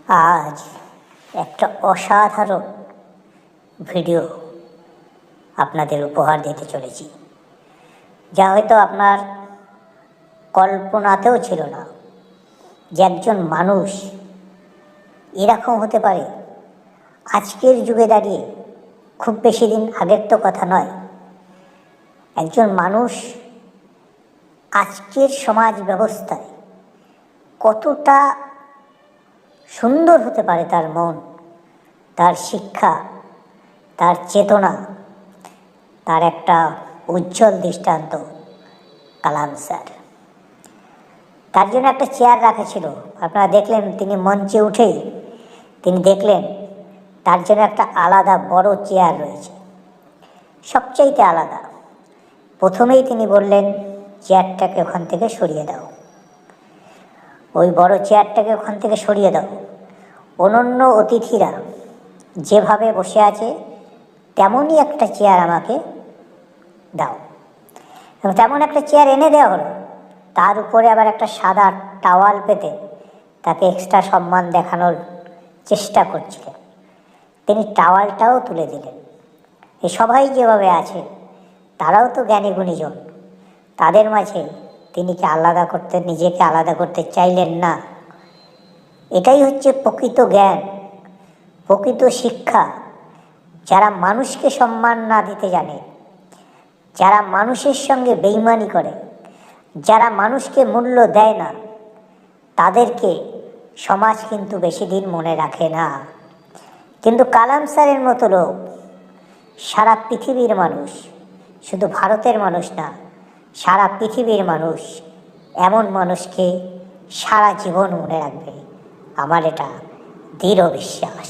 আজ একটা অসাধারণ ভিডিও আপনাদের উপহার দিতে চলেছি, যা হয়তো আপনার কল্পনাতেও ছিল না যে একজন মানুষ এরকম হতে পারে। আজকের যুগে দাঁড়িয়ে, খুব বেশি দিন আগের তো কথা নয়, একজন মানুষ আজকের সমাজ ব্যবস্থায় কতটা সুন্দর হতে পারে, তার মন, তার শিক্ষা, তার চেতনা, তার একটা উজ্জ্বল দৃষ্টান্ত কালাম স্যার। তার জন্য একটা চেয়ার রাখা ছিল, আপনারা দেখলেন তিনি মঞ্চে উঠেই তিনি দেখলেন তার জন্য একটা আলাদা বড় চেয়ার রয়েছে, সবচাইতে আলাদা। প্রথমেই তিনি বললেন, চেয়ারটাকে ওখান থেকে সরিয়ে দাও, ওই বড় চেয়ারটাকে ওখান থেকে সরিয়ে দাও। অনন্য অতিথিরা যেভাবে বসে আছে তেমনই একটা চেয়ার আমাকে দাও। এবং তেমন একটা চেয়ার এনে দেওয়া হলো। তার উপরে আবার একটা সাদা টাওয়াল পেতে তাকে এক্সট্রা সম্মান দেখানোর চেষ্টা করছিলেন। তিনি টাওয়ালটাও তুলে দিলেন। এই সবাই যেভাবে আছে তারাও তো জ্ঞানী গুণীজন, তাদের মাঝে তিনি নিজেকে আলাদা করতে চাইলেন না। এটাই হচ্ছে প্রকৃত জ্ঞান, প্রকৃত শিক্ষা। যারা মানুষকে সম্মান না দিতে জানে, যারা মানুষের সঙ্গে বেইমানি করে, যারা মানুষকে মূল্য দেয় না, তাদেরকে সমাজ কিন্তু বেশি দিন মনে রাখে না। কিন্তু কালাম স্যারের মতো লোক সারা পৃথিবীর মানুষ, শুধু ভারতের মানুষ না, সারা পৃথিবীর মানুষ এমন মানুষকে সারা জীবন মনে রাখবে, আমার এটা দৃঢ় বিশ্বাস।